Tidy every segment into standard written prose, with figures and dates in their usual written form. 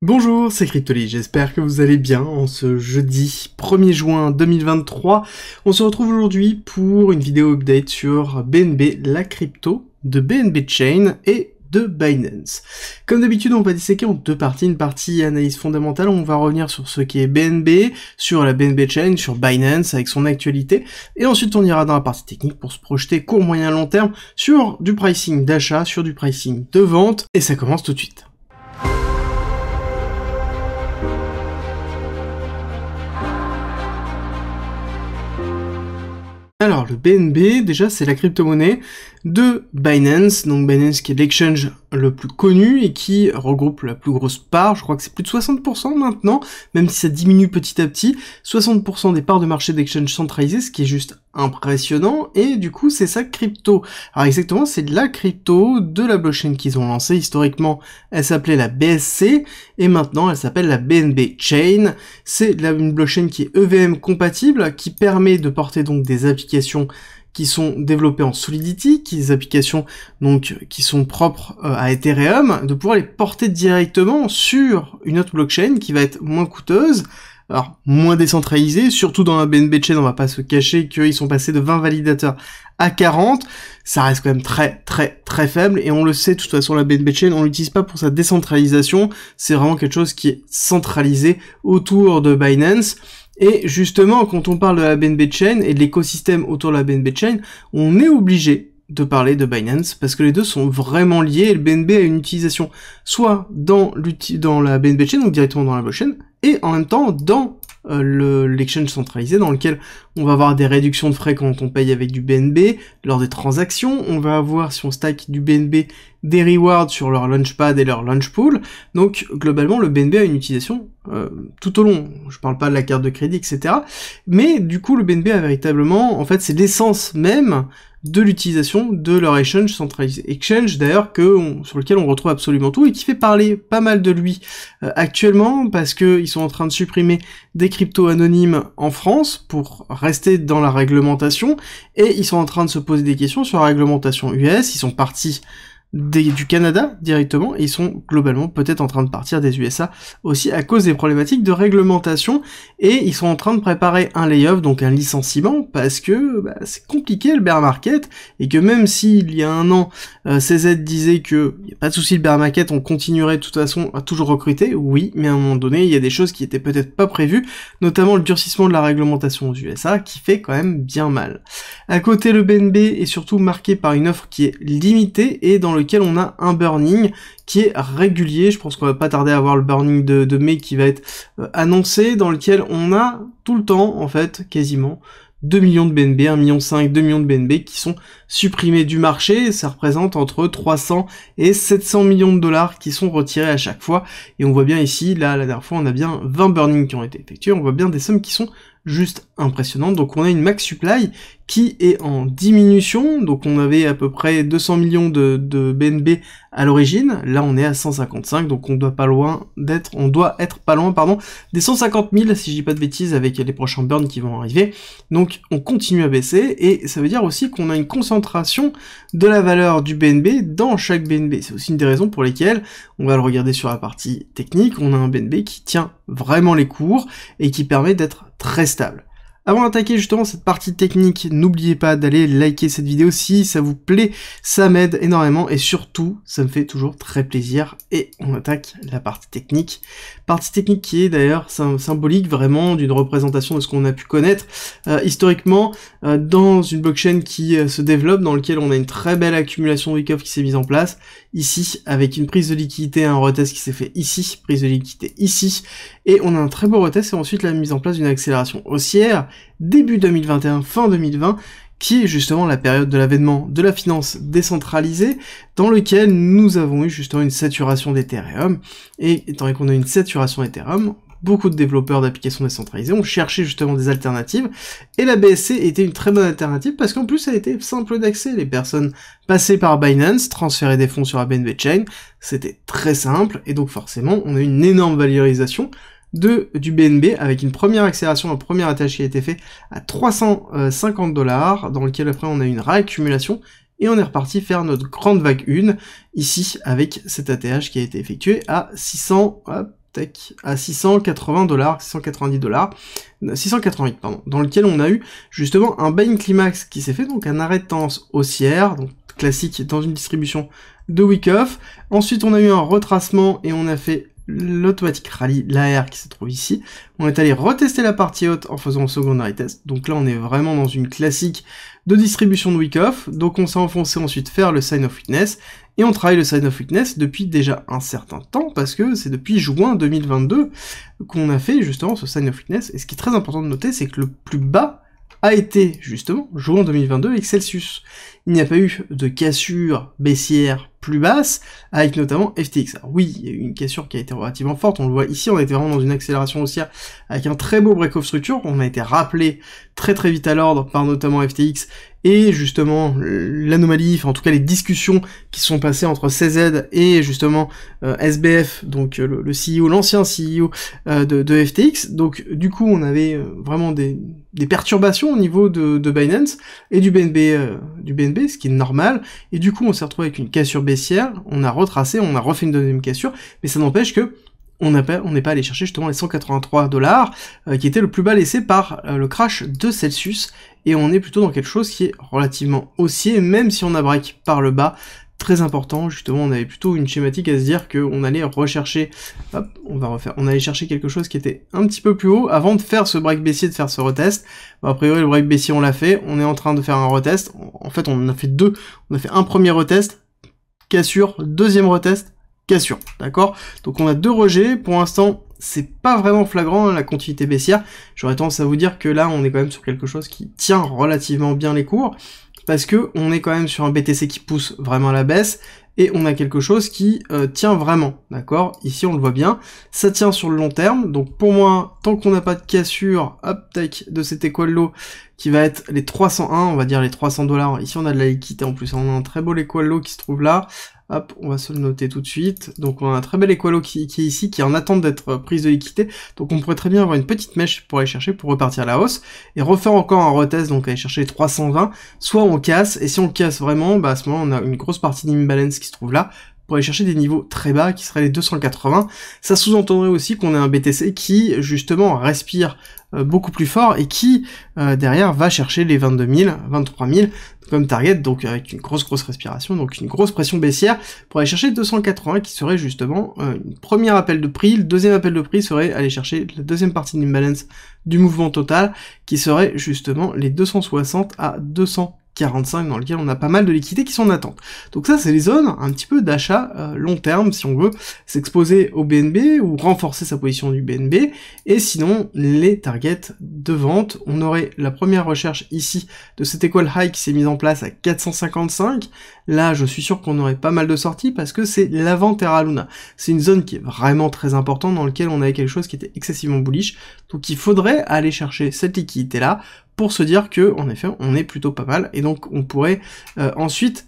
Bonjour, c'est Cryptoly, j'espère que vous allez bien en ce jeudi 1er juin 2023. On se retrouve aujourd'hui pour une vidéo update sur BNB, la crypto de BNB Chain et de Binance. Comme d'habitude, on va disséquer en deux parties. Une partie analyse fondamentale, on va revenir sur ce qu'est BNB, sur la BNB Chain, sur Binance avec son actualité, et ensuite on ira dans la partie technique pour se projeter court, moyen, long terme sur du pricing d'achat, sur du pricing de vente, et ça commence tout de suite. Alors, le BNB, déjà, c'est la crypto-monnaie de Binance, donc Binance qui est l'exchange le plus connu et qui regroupe la plus grosse part, je crois que c'est plus de 60% maintenant, même si ça diminue petit à petit, 60% des parts de marché d'exchange centralisé, ce qui est juste impressionnant, et du coup, c'est sa crypto. Alors exactement, c'est de la crypto de la blockchain qu'ils ont lancée. Historiquement, elle s'appelait la BSC, et maintenant, elle s'appelle la BNB Chain. C'est une blockchain qui est EVM compatible, qui permet de porter donc des applications qui sont développées en Solidity, des applications donc qui sont propres à Ethereum, de pouvoir les porter directement sur une autre blockchain qui va être moins coûteuse, alors moins décentralisée, surtout dans la BNB Chain, on va pas se cacher qu'ils sont passés de 20 validateurs à 40, ça reste quand même très faible, et on le sait, de toute façon la BNB Chain, on l'utilise pas pour sa décentralisation, c'est vraiment quelque chose qui est centralisé autour de Binance. Et justement, quand on parle de la BNB Chain et de l'écosystème autour de la BNB Chain, on est obligé de parler de Binance, parce que les deux sont vraiment liés, et le BNB a une utilisation soit dans la BNB Chain, donc directement dans la blockchain, et en même temps dans l'exchange centralisé, dans lequel on va avoir des réductions de frais quand on paye avec du BNB, lors des transactions, on va avoir, si on stack du BNB, des rewards sur leur launchpad et leur launch pool. Donc globalement, le BNB a une utilisation tout au long, je parle pas de la carte de crédit, etc. Mais du coup, le BNB a véritablement, en fait, c'est l'essence même de l'utilisation de leur exchange centralisé. Exchange d'ailleurs sur lequel on retrouve absolument tout et qui fait parler pas mal de lui actuellement, parce que ils sont en train de supprimer des cryptos anonymes en France pour rester dans la réglementation, et ils sont en train de se poser des questions sur la réglementation US. Ils sont partis du Canada directement, et ils sont globalement peut-être en train de partir des USA aussi à cause des problématiques de réglementation, et ils sont en train de préparer un layoff, donc un licenciement, parce que c'est compliqué le bear market, et que même s'il y a un an CZ disait que y a pas de souci, le bear market, on continuerait de toute façon à toujours recruter, oui, mais à un moment donné il y a des choses qui étaient peut-être pas prévues, notamment le durcissement de la réglementation aux USA qui fait quand même bien mal. À côté, le BNB est surtout marqué par une offre qui est limitée et dans lequel on a un burning qui est régulier. Je pense qu'on va pas tarder à voir le burning de mai qui va être annoncé, dans lequel on a tout le temps, en fait, quasiment 2 millions de BNB, 1,5 million, 2 millions de BNB qui sont supprimés du marché, et ça représente entre 300 et 700 millions de dollars qui sont retirés à chaque fois, et on voit bien ici, là, la dernière fois, on a bien 20 burnings qui ont été effectués, on voit bien des sommes qui sont juste impressionnantes. Donc on a une max supply qui est en diminution, donc on avait à peu près 200 millions de BNB à l'origine, là on est à 155, donc on doit être pas loin, des 150 000, si je dis pas de bêtises, avec les prochains burns qui vont arriver. Donc on continue à baisser, et ça veut dire aussi qu'on a une concentration de la valeur du BNB dans chaque BNB. C'est aussi une des raisons pour lesquelles, on va le regarder sur la partie technique, on a un BNB qui tient vraiment les cours, et qui permet d'être très stable. Avant d'attaquer justement cette partie technique, n'oubliez pas d'aller liker cette vidéo si ça vous plaît, ça m'aide énormément, et surtout, ça me fait toujours très plaisir, et on attaque la partie technique. Partie technique qui est d'ailleurs symbolique vraiment d'une représentation de ce qu'on a pu connaître historiquement dans une blockchain qui se développe, dans lequel on a une très belle accumulation de week-off qui s'est mise en place, ici, avec une prise de liquidité, un retest qui s'est fait ici, prise de liquidité ici, et on a un très beau retest, et ensuite la mise en place d'une accélération haussière, début 2021, fin 2020, qui est justement la période de l'avènement de la finance décentralisée, dans lequel nous avons eu justement une saturation d'Ethereum, et étant donné qu'on a une saturation d'Ethereum, beaucoup de développeurs d'applications décentralisées ont cherché justement des alternatives, et la BSC était une très bonne alternative, parce qu'en plus elle était simple d'accès, les personnes passaient par Binance, transféraient des fonds sur la BNB Chain, c'était très simple, et donc forcément on a eu une énorme valorisation du BNB, avec une première accélération, un premier attach qui a été fait à 350 $, dans lequel après on a eu une réaccumulation, et on est reparti faire notre grande vague 1, ici, avec cet ATH qui a été effectué à 600, tac, à 680$, 688, pardon, dans lequel on a eu justement un buying climax qui s'est fait, donc un arrêt de tendance haussière, donc classique dans une distribution de week-off. Ensuite, on a eu un retracement et on a fait l'automatic rally, l'AR qui se trouve ici. On est allé retester la partie haute en faisant le secondary test. Donc là, on est vraiment dans une classique de distribution de week-off. Donc on s'est enfoncé ensuite faire le sign of weakness. Et on travaille le sign of weakness depuis déjà un certain temps, parce que c'est depuis juin 2022 qu'on a fait justement ce sign of weakness. Et ce qui est très important de noter, c'est que le plus bas a été justement juin 2022 avec Celsius. Il n'y a pas eu de cassure baissière plus basse, avec notamment FTX. Alors oui, il y a eu une cassure qui a été relativement forte, on le voit ici, on était vraiment dans une accélération haussière avec un très beau break-off structure, on a été rappelé très vite à l'ordre par notamment FTX, et justement l'anomalie, enfin en tout cas les discussions qui se sont passées entre CZ et justement SBF, donc le CEO, l'ancien CEO de FTX, donc du coup on avait vraiment des perturbations au niveau de Binance et du BNB, ce qui est normal, et du coup on s'est retrouvé avec une cassure baissière, on a retracé, on a refait une deuxième cassure, mais ça n'empêche que on n'est pas allé chercher justement les 183$, qui était le plus bas laissé par le crash de Celsius, et on est plutôt dans quelque chose qui est relativement haussier, même si on a break par le bas. Très important, justement, on avait plutôt une schématique à se dire qu'on allait rechercher, hop, on allait chercher quelque chose qui était un petit peu plus haut avant de faire ce break baissier, de faire ce retest. Bon, a priori, le break baissier, on l'a fait, on est en train de faire un retest. En fait, on en a fait deux. On a fait un premier retest, cassure, deuxième retest, cassure, d'accord? Donc on a deux rejets, pour l'instant, c'est pas vraiment flagrant, la continuité baissière. J'aurais tendance à vous dire que là, on est quand même sur quelque chose qui tient relativement bien les cours, parce que on est quand même sur un BTC qui pousse vraiment à la baisse, et on a quelque chose qui tient vraiment, d'accord? Ici, on le voit bien, ça tient sur le long terme, donc pour moi, tant qu'on n'a pas de cassure, hop, tac, de cet equal low, qui va être les 301, on va dire les $300, ici on a de la liquidité en plus, on a un très beau equal low qui se trouve là, hop, on va se le noter tout de suite, donc on a un très bel equal low qui est ici, qui est en attente d'être prise de liquidité, donc on pourrait très bien avoir une petite mèche pour aller chercher, pour repartir à la hausse, et refaire encore un retest, donc aller chercher les 320, soit on casse, et si on casse vraiment, bah à ce moment on a une grosse partie d'imbalance qui se trouve là, pour aller chercher des niveaux très bas, qui seraient les 280, ça sous-entendrait aussi qu'on a un BTC qui, justement, respire beaucoup plus fort, et qui, derrière, va chercher les 22 000, 23 000, comme target, donc avec une grosse respiration, donc une grosse pression baissière, pour aller chercher 280, qui serait justement une première appel de prix. Le deuxième appel de prix serait aller chercher la deuxième partie de l'imbalance du mouvement total, qui serait justement les 260 à 245, dans lequel on a pas mal de liquidités qui sont en attente. Donc ça, c'est les zones un petit peu d'achat long terme, si on veut s'exposer au BNB ou renforcer sa position du BNB, et sinon, les targets de vente, on aurait la première recherche ici de cette equal high qui s'est mise en place à 455, là, je suis sûr qu'on aurait pas mal de sorties, parce que c'est l'avant Terra Luna. C'est une zone qui est vraiment très importante, dans laquelle on avait quelque chose qui était excessivement bullish, donc il faudrait aller chercher cette liquidité-là, pour se dire que, en effet, on est plutôt pas mal, et donc on pourrait ensuite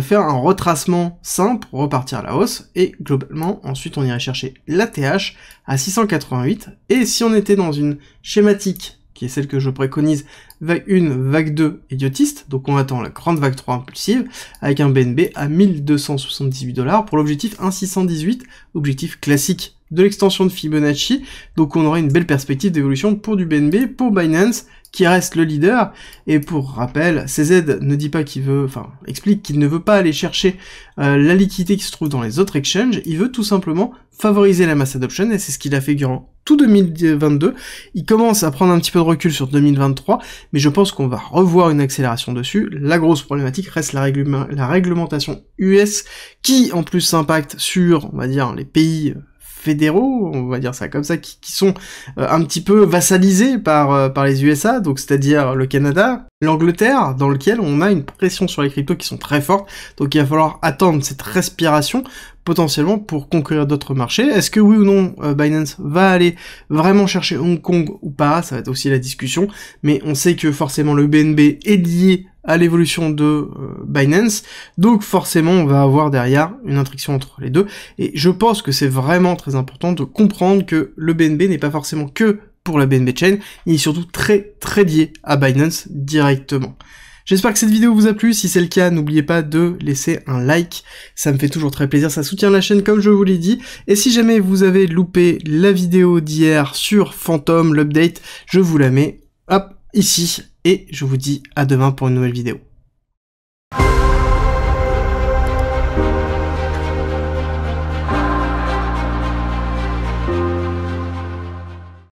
faire un retracement simple, repartir à la hausse, et globalement, ensuite on irait chercher l'ATH à 688, et si on était dans une schématique, qui est celle que je préconise, vague 1, vague 2 idiotiste, donc on attend la grande vague 3 impulsive, avec un BNB à 1278$, pour l'objectif 1,618, objectif classique de l'extension de Fibonacci, donc on aurait une belle perspective d'évolution pour du BNB, pour Binance, qui reste le leader, et pour rappel, CZ ne dit pas qu'il veut, enfin, explique qu'il ne veut pas aller chercher la liquidité qui se trouve dans les autres exchanges, il veut tout simplement favoriser la mass adoption, et c'est ce qu'il a fait durant tout 2022, il commence à prendre un petit peu de recul sur 2023, mais je pense qu'on va revoir une accélération dessus. La grosse problématique reste la réglementation US, qui en plus s'impacte sur, on va dire, les pays fédéraux, on va dire ça comme ça, qui sont un petit peu vassalisés par les USA, donc c'est-à-dire le Canada, l'Angleterre, dans lequel on a une pression sur les cryptos qui sont très fortes, donc il va falloir attendre cette respiration potentiellement pour conquérir d'autres marchés. Est-ce que oui ou non Binance va aller vraiment chercher Hong Kong ou pas, ça va être aussi la discussion, mais on sait que forcément le BNB est lié à l'évolution de Binance, donc forcément on va avoir derrière une intriction entre les deux, et je pense que c'est vraiment très important de comprendre que le BNB n'est pas forcément que pour la BNB Chain, il est surtout très lié à Binance directement. J'espère que cette vidéo vous a plu, si c'est le cas, n'oubliez pas de laisser un like, ça me fait toujours très plaisir, ça soutient la chaîne comme je vous l'ai dit, et si jamais vous avez loupé la vidéo d'hier sur Phantom, l'update, je vous la mets, hop, ici, et je vous dis à demain pour une nouvelle vidéo.